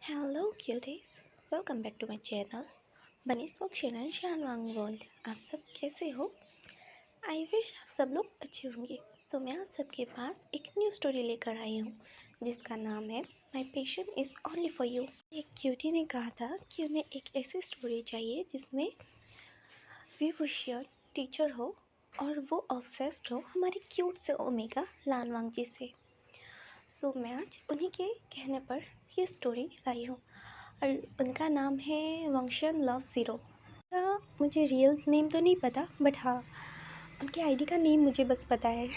Hello cuties, welcome back to my channel bunnies function and शानवांग world. आप सब कैसे हो? आई विश आप सब लोग अच्छे होंगे। सो मैं आप सबके पास एक न्यू स्टोरी लेकर आई हूँ जिसका नाम है my patient is only for you. एक क्यूटी ने कहा था कि उन्हें एक ऐसी स्टोरी चाहिए जिसमें विभूषण टीचर हो और वो ऑब्सेस्ड हो हमारे क्यूट से ओमेगा लानवांग जी से। सो मैं आज उन्हीं के कहने पर ये स्टोरी लाई हूँ और उनका नाम है वंशन लव ज़ीरो। मुझे रियल नेम तो नहीं पता, बट हाँ उनके आईडी का नेम मुझे बस पता है।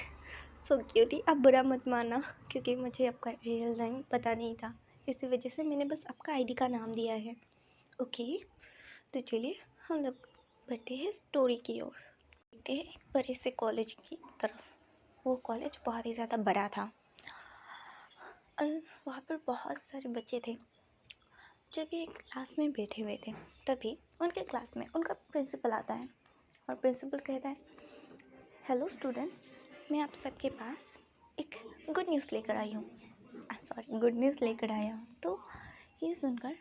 सो क्यूटी, आप बुरा मत मानना क्योंकि मुझे आपका रियल नेम पता नहीं था, इसी वजह से मैंने बस आपका आईडी का नाम दिया है। ओके, तो चलिए हम लोग बढ़ते हैं स्टोरी की ओर। देखते हैं एक बड़े से कॉलेज की तरफ। वो कॉलेज बहुत ही ज़्यादा बड़ा था और वहाँ पर बहुत सारे बच्चे थे। जब ये क्लास में बैठे हुए थे तभी उनके क्लास में उनका प्रिंसिपल आता है और प्रिंसिपल कहता है, हेलो स्टूडेंट, मैं आप सबके पास एक गुड न्यूज़ लेकर आई हूँ। गुड न्यूज़ लेकर आया हूँ। तो ये सुनकर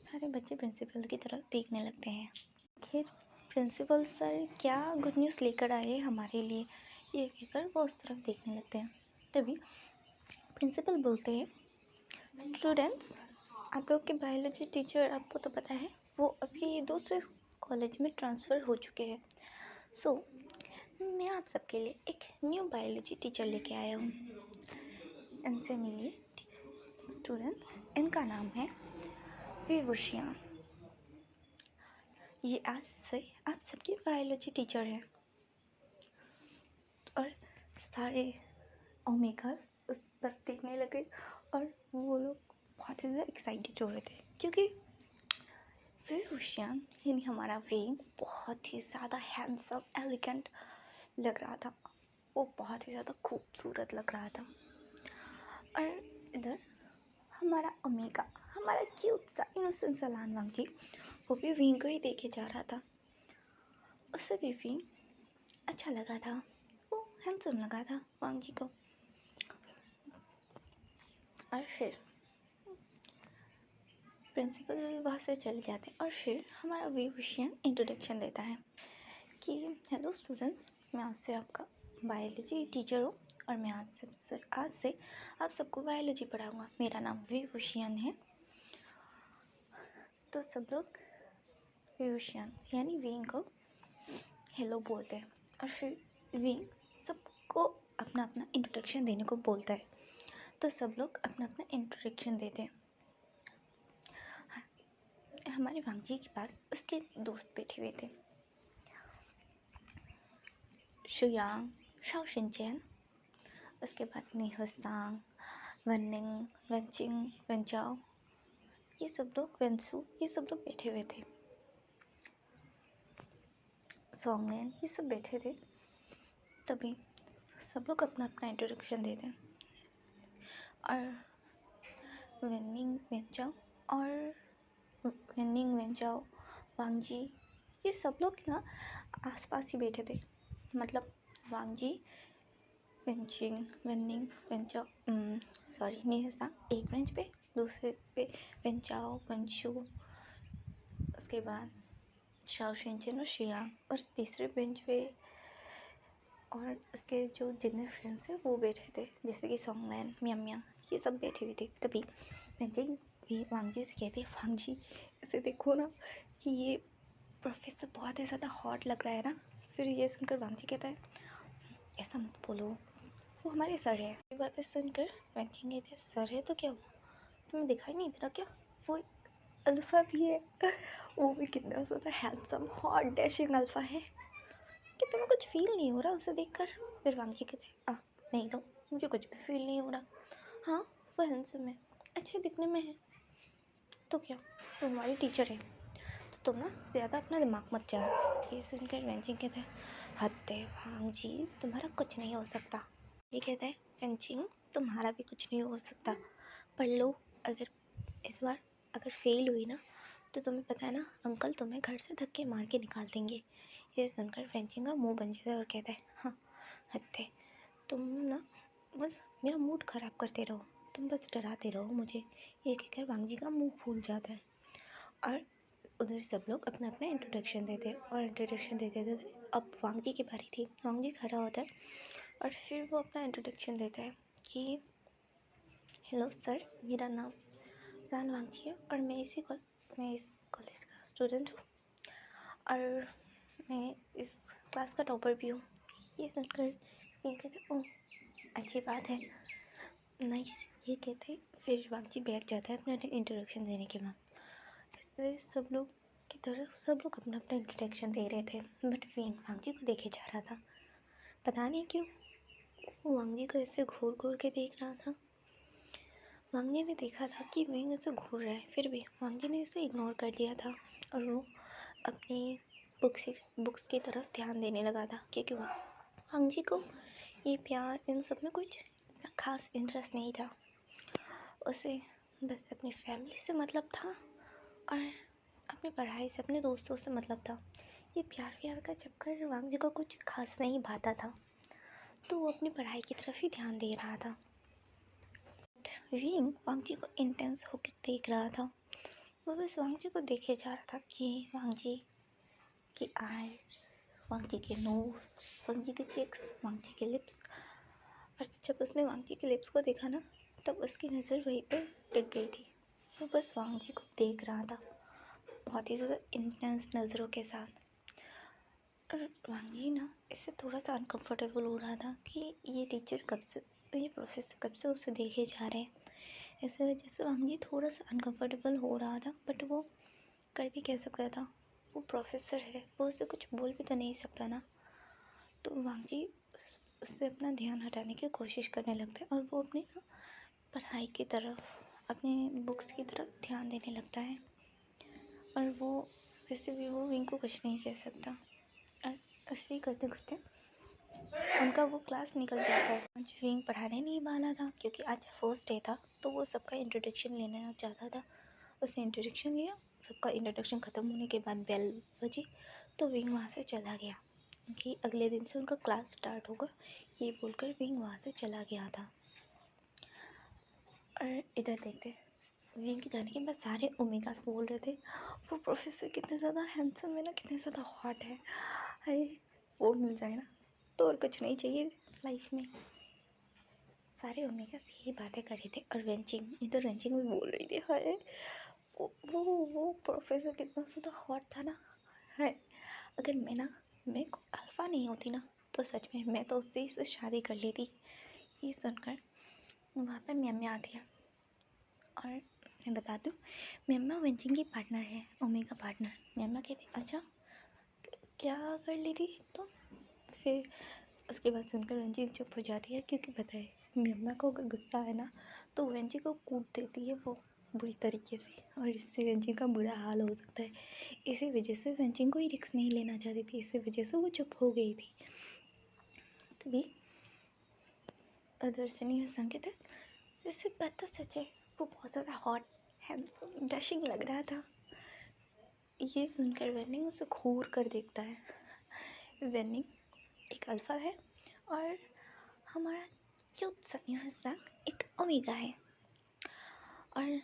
सारे बच्चे प्रिंसिपल की तरफ देखने लगते हैं। आखिर प्रिंसिपल सर क्या गुड न्यूज़ लेकर आए हमारे लिए, ये कहकर वो उस तरफ देखने लगते हैं। तभी प्रिंसिपल बोलते हैं, स्टूडेंट्स, आप लोग के बायोलॉजी टीचर, आपको तो पता है, वो अभी दूसरे कॉलेज में ट्रांसफ़र हो चुके हैं। सो मैं आप सबके लिए एक न्यू बायोलॉजी टीचर लेके आया हूँ। इनसे मिलिए स्टूडेंट, इनका नाम है विभूषण। ये आज से आप सबके बायोलॉजी टीचर हैं। और सारे ओमेगा उस तरफ देखने लगे और वो लोग बहुत ही ज़्यादा एक्साइटेड हो रहे थे क्योंकि विभूषण यानी हमारा विंग बहुत ही ज़्यादा हैंडसम एलिगेंट लग रहा था। वो बहुत ही ज़्यादा खूबसूरत लग रहा था। और इधर हमारा ओमेगा, हमारा क्यूट सा इनोसेंट सा लानवांग जी, वो भी विंग को ही देखे जा रहा था। उसे भी विंग अच्छा लगा था, वो हैंडसम लगा था वांग जी को। और फिर प्रिंसिपल वहाँ से चले जाते हैं और फिर हमारा विभूषण इंट्रोडक्शन देता है कि हेलो स्टूडेंट्स, मैं आज से आपका बायोलॉजी टीचर हूँ और मैं आज से आप सबको बायोलॉजी पढ़ाऊँगा। मेरा नाम विभूषण है। तो सब लोग विभूषण यानी विंग को हेलो बोलते हैं और फिर विंग सबको अपना अपना इंट्रोडक्शन देने को बोलता है। तो सब लोग अपना अपना इंट्रोडक्शन देते हैं। हमारे वांग जी के पास उसके दोस्त बैठे हुए थे, शुयांग, शाओ शिनचैन, उसके बाद निहसांग, वननिंग, वनचिंग, वनचाओ, ये सब लोग, वेंसु, ये सब लोग बैठे हुए थे। सोंगनेन, ये सब बैठे थे। तभी सब लोग अपना अपना इंट्रोडक्शन देते हैं और वेनिंग वेंचाओ और वेनिंग वेंचाओ, वांग जी, ये सब लोग ना आसपास ही बैठे थे। मतलब वांग जी, वेंचिंग, वेनिंग, वेंचाओ, निहसांग एक बेंच पे, दूसरे पे वेंचाओ, वंशु, उसके बाद शाओ शिनचैन और शियांग, और तीसरे बेंच पे और उसके जो जितने फ्रेंड्स हैं वो बैठे थे, जैसे कि सोंगलैन, म्याम, ये सब बैठे हुए थे। तभी वेंचिंग भी वांग जी से कहते हैं, वांग जी इसे देखो ना, ये प्रोफेसर बहुत ही ज़्यादा हॉट लग रहा है ना। फिर ये सुनकर वांग जी कहता है, ऐसा मत बोलो, वो हमारे सर है। ये बातें सुनकर वेंचिंग कहते हैं, सर है तो क्या हुआ, तुम्हें दिखाई नहीं दे रहा क्या, वो अल्फ़ा भी है, वो भी कितना ज़्यादा हैंडसम हॉट डैशिंग अल्फ़ा है कि तुम्हें कुछ फील नहीं हो रहा उसे देखकर। फिर वांग जी कहते हैं, नहीं तो मुझे कुछ भी फील नहीं हो रहा। हाँ, वो हैंडसम है, अच्छे दिखने में है, तो क्या, वो हमारी टीचर है, तो तुम ना ज़्यादा अपना दिमाग मत चलाओ। ये सुनकर वेंचिंग कहता है, हद है वांग जी, तुम्हारा कुछ नहीं हो सकता। ये कहता है, वेंचिंग तुम्हारा भी कुछ नहीं हो सकता, पढ़ लो, अगर इस बार अगर फेल हुई ना तो तुम्हें पता है ना, अंकल तुम्हें घर से धक्के मार के निकाल देंगे। ये सुनकर फेंचिंग का मुंह बन जाता है और कहता है, हाँ हत्ते, तुम ना बस मेरा मूड ख़राब करते रहो, तुम बस डराते रहो मुझे, ये कहकर वांग जी का मुंह फूल जाता है। और उधर सब लोग अपना अपना इंट्रोडक्शन देते हैं और इंट्रोडक्शन देते देते अब वांग जी की बारी थी। वांग जी खड़ा होता है और फिर वो अपना इंट्रोडक्शन देता है कि हेलो सर, मेरा नाम रान वांग जी है और मैं इस कॉलेज का स्टूडेंट हूँ और मैं इस क्लास का टॉपर भी हूँ। ये सुनकर ये कहते ओह अच्छी बात है, नाइस, ये कहते फिर वांग जी बैठ जाता है अपना इंट्रोडक्शन देने के बाद। इस पर सब लोग की तरफ सब लोग अपना अपना इंट्रोडक्शन दे रहे थे, बट वांग जी को देखे जा रहा था। पता नहीं क्यों वो वांग जी को ऐसे घूर घूर के देख रहा था। वांग जी ने देखा था कि विंग उसे घूर रहा है, फिर भी वांग जी ने उसे इग्नोर कर दिया था और वो अपनी बुक्स की तरफ ध्यान देने लगा था, क्योंकि वांग जी को ये प्यार इन सब में कुछ खास इंटरेस्ट नहीं था। उसे बस अपनी फैमिली से मतलब था और अपनी पढ़ाई से, अपने दोस्तों से मतलब था। ये प्यार का चक्कर वांग जी को कुछ खास नहीं भाता था, तो वो अपनी पढ़ाई की तरफ ही ध्यान दे रहा था। विंग वांग जी को इंटेंस होकर देख रहा था। वो बस वांग जी को देखे जा रहा था कि वांग जी की आईज, वांग जी के नोज, वांग जी के चिक्स, वांग जी के लिप्स। और जब उसने वांग जी के लिप्स को देखा ना, तब उसकी नज़र वहीं पर टिक गई थी। वो बस वांग जी को देख रहा था बहुत ही ज़्यादा इंटेंस नज़रों के साथ। और वांग जी ना इससे थोड़ा सा अनकंफर्टेबल हो रहा था कि ये टीचर कब से, ये प्रोफेसर कब से उसे देखे जा रहे हैं। इस वजह से वांग जी थोड़ा सा अनकंफर्टेबल हो रहा था, बट वो कर भी कह सकता था, वो प्रोफेसर है, वो उसे कुछ बोल भी तो नहीं सकता ना। तो वांग जी उससे अपना ध्यान हटाने की कोशिश करने लगता है और वो अपनी ना पढ़ाई की तरफ, अपने बुक्स की तरफ ध्यान देने लगता है। और वो वैसे भी वो विंग को कुछ नहीं कह सकता। और ऐसे ही करते करते उनका वो क्लास निकल जाता है। आज विंग पढ़ाने नहीं वाला था क्योंकि आज फर्स्ट डे था, तो वो सबका इंट्रोडक्शन लेना चाहता था। उसने इंट्रोडक्शन लिया, सबका इंट्रोडक्शन ख़त्म होने के बाद बेल बजी, तो विंग वहाँ से चला गया कि अगले दिन से उनका क्लास स्टार्ट होगा, ये बोलकर विंग वहाँ से चला गया था। और इधर देखते विंग के जाने के बाद सारे ओमेगास बोल रहे थे वो प्रोफेसर कितने ज़्यादा हैंडसम है ना, कितने ज़्यादा हॉट है, अरे वो मिल जाए ना तो और कुछ नहीं चाहिए लाइफ में। सारे ओमेगास यही बातें कर रहे थे और इधर वेंचिंग भी बोल रही थी, अरे वो प्रोफेसर कितना ज़्यादा हॉट था ना, है अगर मैं अल्फ़ा नहीं होती ना तो सच में मैं तो उससे ही शादी कर लेती। ये सुनकर वहाँ पर म्याम्या आती है और मैं बता दूँ म्याम्या वेंचिंग की पार्टनर है, ओमेगा पार्टनर। म्याम्या कहती अच्छा क्या कर ली थी तो फिर उसके बाद सुनकर वेंचिंग चुप हो जाती है, क्योंकि पता है म्याम्या को अगर गुस्सा है ना तो वेंचिंग को कूट देती है वो बुरी तरीके से, और इससे वेंचिंग का बुरा हाल हो सकता है। इसी वजह से वेंचिंग कोई रिस्क नहीं लेना चाहती थी, इसी वजह से वो चुप हो गई थी। तभी अदर से नहीं संकेत है, वैसे बात तो सच है वो बहुत ज़्यादा हॉट हैंडसम डैशिंग लग रहा था। ये सुनकर वेनिंग उसे घूर कर देखता है। वेनिंग एक अल्फ़ा है और हमारा क्यूट सा न्यूज़ एक ओमेगा है। और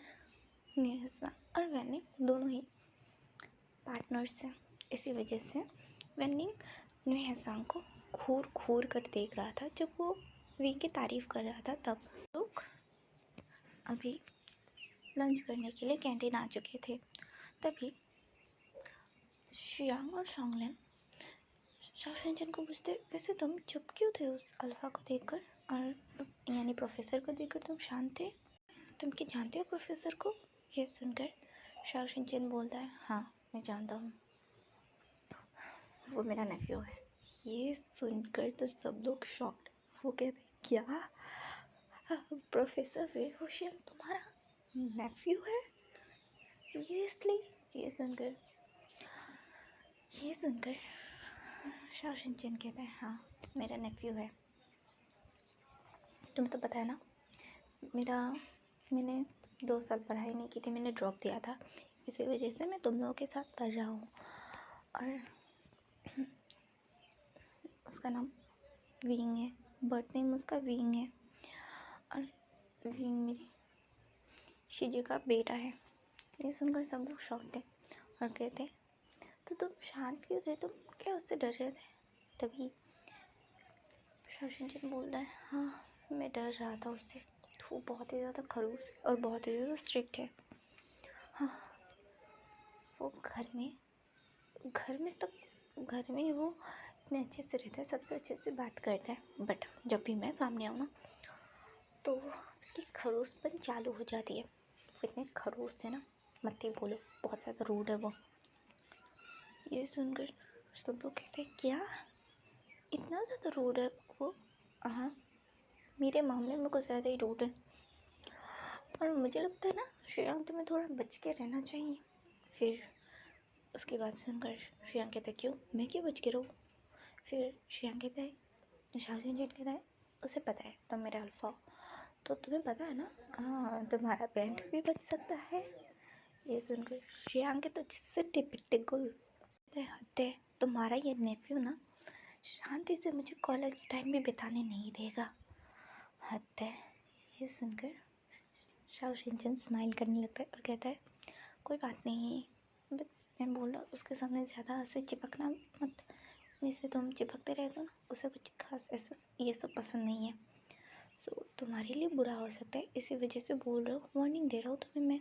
न्यूज़ और वेनिंग दोनों ही पार्टनर्स हैं। इसी वजह से वेनिंग न्यूज़ को घूर घूर कर देख रहा था। जब वो वी की तारीफ़ कर रहा था तब लोग अभी लंच करने के लिए कैंटीन आ चुके थे। तभी शियांग और शोंगलिन शाओशेंचन को पूछते वैसे तुम चुप क्यों थे उस अल्फ़ा को देखकर, और यानी प्रोफेसर को देखकर तुम शांत थे, तुम क्या जानते हो प्रोफेसर को। ये सुनकर शाओशेंचन बोलता है हाँ मैं जानता हूँ, वो मेरा नेफ्यू है। ये सुनकर तो सब लोग शॉक्ड। वो कहते क्या प्रोफेसर वेवोशियन तुम्हारा नेफ्यू है, सीरियसली। ये सुनकर शाओशेंचन कहता है हाँ मेरा नेफ्यू है। तुम्हें तो पता है ना मैंने 2 साल पढ़ाई नहीं की थी, मैंने ड्रॉप दिया था, इसी वजह से मैं तुम लोगों के साथ पढ़ रहा हूँ। और उसका नाम विंग है, बर्थ नेम उसका विंग है। और विंग मेरी शीजी का बेटा है। ये सुनकर सब लोग शॉक थे और कहते, तो तुम शांत क्यों थे, तुम क्या उससे डर रहे थे? तभी शाओ बोलता है, हाँ मैं डर रहा था उससे, वो बहुत ही ज़्यादा खड़ूस है और बहुत ही ज़्यादा स्ट्रिक्ट है। हाँ, वो घर में वो इतने अच्छे से रहता है, सबसे अच्छे से बात करता है, बट जब भी मैं सामने आऊँ ना तो उसकी खड़ूसपन चालू हो जाती है। वो इतने खड़ूस है ना, मत ही बोलो, बहुत ज़्यादा रूड है वो। ये सुनकर सब लोग कहते हैं, क्या इतना ज़्यादा रूड है वो? हाँ, मेरे मामले में कुछ ज़्यादा ही रूड है। और मुझे लगता है ना श्रेयांक तुम्हें थोड़ा बच के रहना चाहिए। फिर उसकी बात सुनकर श्रेयांक कहता है, क्यों, मैं क्यों बच के रहूँ? फिर श्रेयांक कहता है, शाओ कहता है, उसे पता है तुम मेरा अल्फा हो, तो तुम्हें पता है ना, हाँ तुम्हारा बैंड भी बच सकता है। ये सुनकर श्रेयांक तो जिससे टिपिकल हद है, तुम्हारा ये नेफ्यू ना शांति से मुझे कॉलेज टाइम भी बिताने नहीं देगा, हद है। ये सुनकर शाओ शिनचैन स्माइल करने लगता है और कहता है, कोई बात नहीं, बस मैं बोल रहा हूँ उसके सामने ज़्यादा ऐसे चिपकना मत, जिससे तुम चिपकते रहते हो ना, उसे कुछ खास ऐसा ये सब पसंद नहीं है, सो तुम्हारे लिए बुरा हो सकता है, इसी वजह से बोल रहा हूँ, वार्निंग दे रहा हूँ तुम्हें मैं।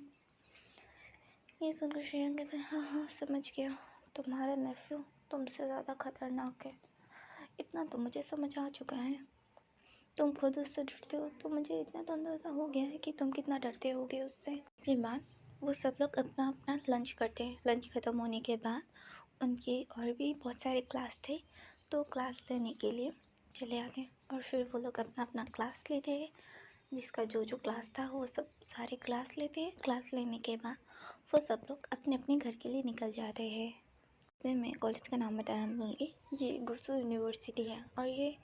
ये सुनकर श्रेयांक कहता है, हाँ हाँ समझ गया, तुम्हारा नेफ्यू तुमसे ज़्यादा खतरनाक है, इतना तो मुझे समझ आ चुका है, तुम खुद उससे डरते हो, तो मुझे इतना तो अंदाज़ा हो गया है कि तुम कितना डरते होगे उससे। इसके बाद वो सब लोग अपना अपना लंच करते हैं। लंच ख़त्म होने के बाद उनके और भी बहुत सारे क्लास थे, तो क्लास लेने के लिए चले आते हैं और फिर वो लोग अपना अपना क्लास लेते हैं। जिसका जो जो क्लास था वो सब सारे क्लास लेते हैं। क्लास लेने के बाद वो सब लोग अपने अपने घर के लिए निकल जाते हैं। जैसे मैं कॉलेज का नाम बताया बोलूँगी, ये गुसू यूनिवर्सिटी है और ये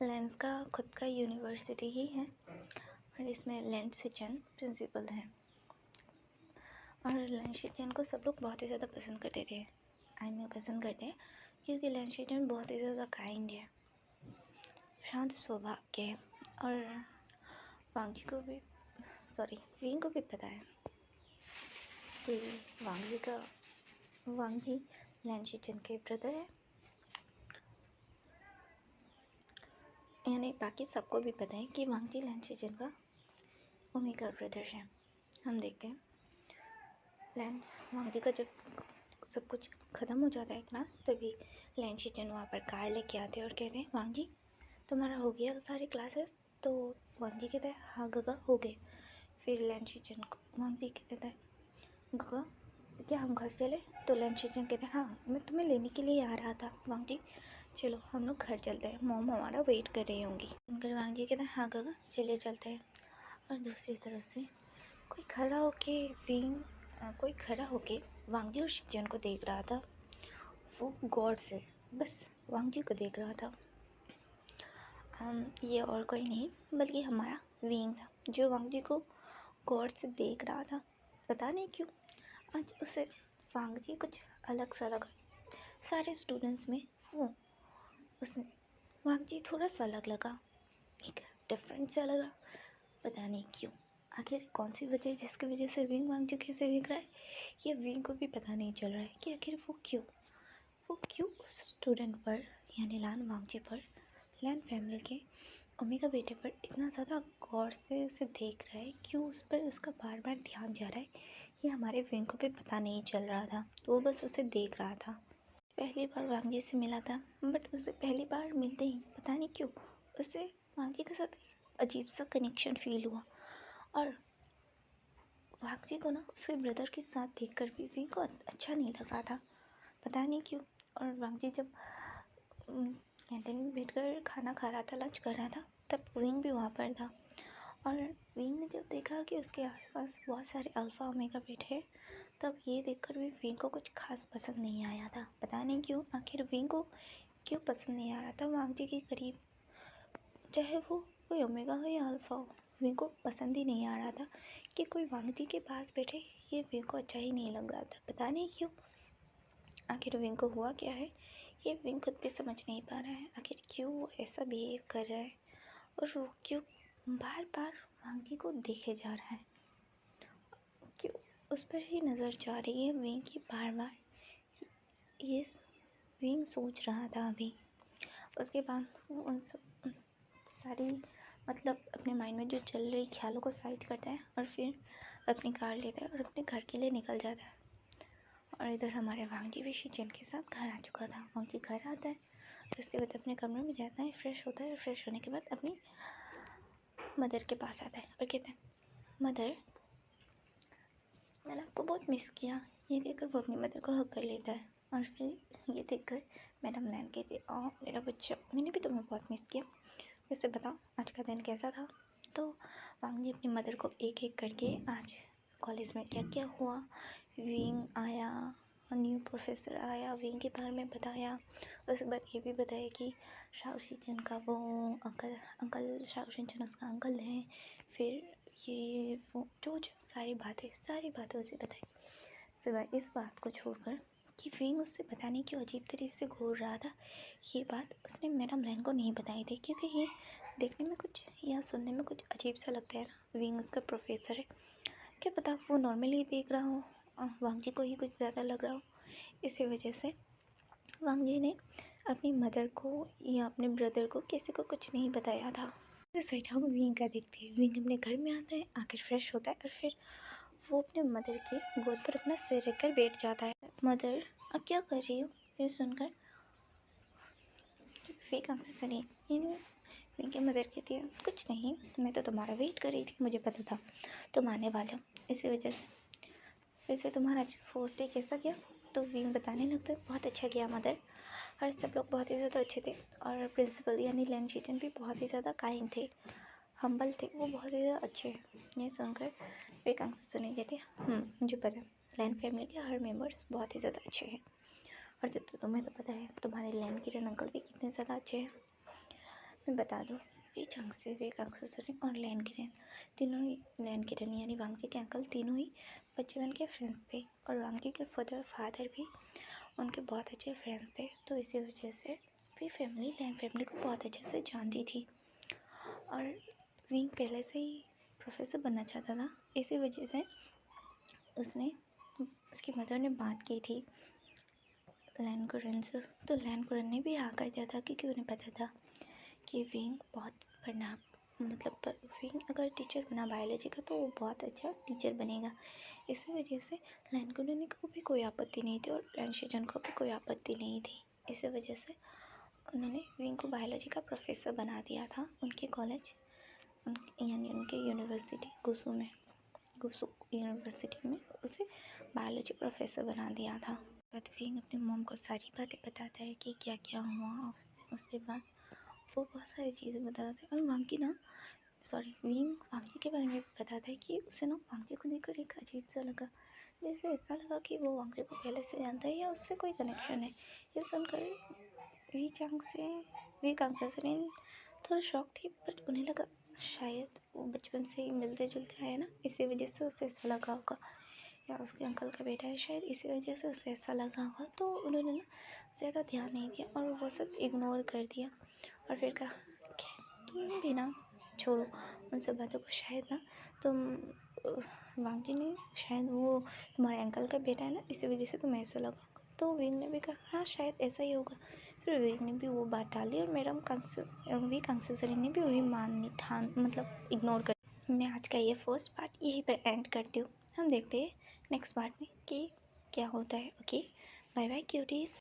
लेंस का खुद का यूनिवर्सिटी ही है और इसमें लेंस शिचेन प्रिंसिपल हैं। और लेंस शिचेन को सब लोग बहुत ही ज़्यादा पसंद करते थे। पसंद करते हैं क्योंकि लेंस शिचेन बहुत ही ज़्यादा काइंड है, शांत स्वभाव के हैं। और विंग को भी पता है कि वांग जी लेंस शिचेन के ब्रदर है, यानी बाकी सबको भी पता है कि वांग जी लेंस शिचेन का ओमेगा ब्रदर है। हम देखते हैं वांग जी का जब सब कुछ ख़त्म हो जाता है क्लास, तभी लेंस शिचेन वहाँ पर कार लेके आते हैं और कहते हैं, वांग जी तुम्हारा हो गया सारी क्लासेस? तो वांग जी कहता है, हाँ गगा हो गए। फिर लेंस शिचेन को वांग जी कहता है, गगा क्या हम घर चले? तो लेंस शिचेन कहते हैं, हाँ मैं तुम्हें लेने के लिए आ रहा था वांग जी, चलो हम लोग घर चलते हैं, मॉम हमारा वेट कर रही होंगी। उनकर वांग जी कहते हैं, हाँ गगा चलिए चलते हैं। और दूसरी तरफ से कोई खड़ा होके वांग जी और शिचेन को देख रहा था। वो गौर से बस वांग जी को देख रहा था। ये और कोई नहीं बल्कि हमारा विंग था, जो वांग जी को गौर से देख रहा था। पता नहीं क्यों आज उसे वांग जी कुछ अलग सा लगा। सारे स्टूडेंट्स में उसने वांग जी थोड़ा सा अलग लगा, एक डिफरेंट सा लगा। पता नहीं क्यों, आखिर कौन सी वजह जिसकी वजह से विंग वांग जी कैसे देख रहा है, ये विंग को भी पता नहीं चल रहा है कि आखिर वो क्यों उस स्टूडेंट पर यानी लान वांगजे पर, लैन फैमिली के ओमेगा बेटे पर इतना ज़्यादा गौर से उसे देख रहा है, क्यों उस पर उसका बार बार ध्यान जा रहा है, ये हमारे विंग को भी पता नहीं चल रहा था। तो वो बस उसे देख रहा था। पहली बार वांगजी से मिला था, बट उसे पहली बार मिलते ही पता नहीं क्यों उसे वांगजी के साथ अजीब सा कनेक्शन फील हुआ। और वांगजी को ना उसके ब्रदर के साथ देखकर भी विंग को अच्छा नहीं लगा था, पता नहीं क्यों। और वांगजी जब कैंटीन में बैठकर खाना खा रहा था, लंच कर रहा था, तब विंग भी वहाँ पर था। और विंग ने जब देखा कि उसके आसपास बहुत सारे अल्फ़ा ओमेगा बैठे हैं, तब ये देखकर भी विंग को कुछ खास पसंद नहीं आया था। पता नहीं क्यों, आखिर विंग को क्यों पसंद नहीं आ रहा था वांगजी के करीब, चाहे वो कोई ओमेगा हो या अल्फ़ा हो, विंग को पसंद ही नहीं आ रहा था कि कोई वांगजी के पास बैठे। ये विंग को अच्छा ही नहीं लग रहा था, पता नहीं क्यों। आखिर विंग को हुआ क्या है, ये विंग खुद भी समझ नहीं पा रहा है। आखिर क्यों वो ऐसा बिहेव कर रहा है और वो क्यों बार बार वांगी को देखे जा रहा है, कि उस पर ही नज़र जा रही है विंग की बार बार। ये विंग सोच रहा था अभी। उसके बाद वो उन सब सारी मतलब अपने माइंड में जो चल रही ख्यालों को साइड करता है और फिर अपनी कार लेता है और अपने घर के लिए निकल जाता है। और इधर हमारे वांगी भी शीचन के साथ घर आ चुका था। वांगी घर आता है, उसके बाद अपने कमरे में जाता है, फ्रेश होता है और फ्रेश होने के बाद अपनी मदर के पास आता है और कहता है, मदर मैंने आपको बहुत मिस किया। ये कहकर वो अपनी मदर को हग कर लेता है। और फिर ये देखकर मैडम लैन कहती है, मेरा बच्चा, मैंने भी तुम्हें बहुत मिस किया। वैसे बताओ आज का दिन कैसा था। तो वांगी अपनी मदर को एक एक करके आज कॉलेज में क्या क्या हुआ, विंग आया, न्यू प्रोफेसर आया, विंग के बारे में बताया। उसके बाद ये भी बताया कि शाओ शिजन का वो अंकल शाओ शिजन उसका अंकल है। फिर ये वो जो सारी बातें उसे बताई। सिवाय इस बात को छोड़कर कि विंग उससे पता नहीं क्यों अजीब तरीके से घूर रहा था, ये बात उसने मैडम लैन को नहीं बताई थी, क्योंकि ये देखने में कुछ या सुनने में कुछ अजीब सा लगता है ना। विंग उसका प्रोफेसर है, क्या पता वो नॉर्मली देख रहा हो, वांग को ही कुछ ज़्यादा लग रहा हो। इसी वजह से वांग ने अपनी मदर को या अपने ब्रदर को किसी को कुछ नहीं बताया था। सोचा हम विंग का देखते हैं। विंग अपने घर में आता है, आकर फ्रेश होता है और फिर वो अपने मदर की गोद पर अपना सिर रखकर बैठ जाता है। मदर अब क्या कर रही हो, ये सुनकर फेक आंसर सुनी। विंग मदर कहती है, कुछ नहीं, मैं तो तुम्हारा वेट कर रही थी, मुझे पता था तुम आने वाले हो, इसी वजह से। वैसे तुम्हारा फर्स्ट डे कैसा गया। तो विंग बताने लगता है, बहुत अच्छा गया मदर, और सब लोग बहुत ही ज़्यादा अच्छे थे। और प्रिंसिपल यानी लैन शीटन भी बहुत ही ज़्यादा काइंड थे, हम्बल थे, वो बहुत ही ज़्यादा अच्छे हैं। ये सुनकर फेक आंसर सुनी कहती है, मुझे पता है लैन फैमिली के हर मेम्बर्स बहुत ही ज़्यादा अच्छे हैं। और जो तुम्हें तो पता है तुम्हारे लैन किरण अंकल भी कितने ज़्यादा अच्छे हैं। मैं बता दूँ, फेक आंसर सुनी और लैन किरण तीनों ही, लैन किरण यानी वांगजी के अंकल तीनों ही बचपन के फ्रेंड्स थे। और वांगजी के फादर भी उनके बहुत अच्छे फ्रेंड्स थे। तो इसी वजह से भी फैमिली लैन फैमिली को बहुत अच्छे से जानती थी। और विंग पहले से ही प्रोफेसर बनना चाहता था, इसी वजह से उसकी मदर ने बात की थी लैन कुरन से। तो लैन कुरन ने भी हाँ कर दिया था, क्योंकि उन्हें पता था कि विंग बहुत पढ़ना मतलब विंग अगर टीचर बना बायोलॉजी का तो वो बहुत अच्छा टीचर बनेगा। इसी वजह से लैन कुरन को भी कोई आपत्ति नहीं थी और लैन शीजन को भी कोई आपत्ति नहीं थी। इसी वजह से उन्होंने विंग को बायोलॉजी का प्रोफेसर बना दिया था उनके कॉलेज यानी उनके यूनिवर्सिटी गुसू यूनिवर्सिटी में उसे बायोलॉजी प्रोफेसर बना दिया था। बाद विंग अपनी मॉम को सारी बातें बताता है कि क्या क्या हुआ। उसके बाद वो बहुत सारी चीज़ें बताता है और विंग वांगी के बारे में बताता है कि उसे ना वांगी को देखकर एक अजीब सा लगा, जैसे ऐसा लगा कि वो वांगी को पहले से जानता है या उससे कोई कनेक्शन है। ये सुनकर वी कांग थोड़ा शॉक थी, बट उन्हें लगा शायद वो बचपन से ही मिलते जुलते आए ना, इसी वजह से उसे ऐसा लगा होगा, या उसके अंकल का बेटा है शायद, इसी वजह से उसे ऐसा लगा होगा। तो उन्होंने ना ज़्यादा ध्यान नहीं दिया और वो सब इग्नोर कर दिया। और फिर कहा, तुम भी ना छोड़ो उन सब बातों को, शायद ना तुम वांगी ने शायद वो तुम्हारे अंकल का बेटा है ना, इसी वजह से तुम्हें ऐसा लगा। तो विंग ने भी कहा, हाँ शायद ऐसा ही होगा। फिर विंग ने भी वो बात डाली और मैडम कांसेसरी ने भी वही मतलब इग्नोर कर। मैं आज का ये फर्स्ट पार्ट यहीं पर एंड करती हूँ। हम देखते हैं नेक्स्ट पार्ट में कि क्या होता है। Okay, bye bye cuties.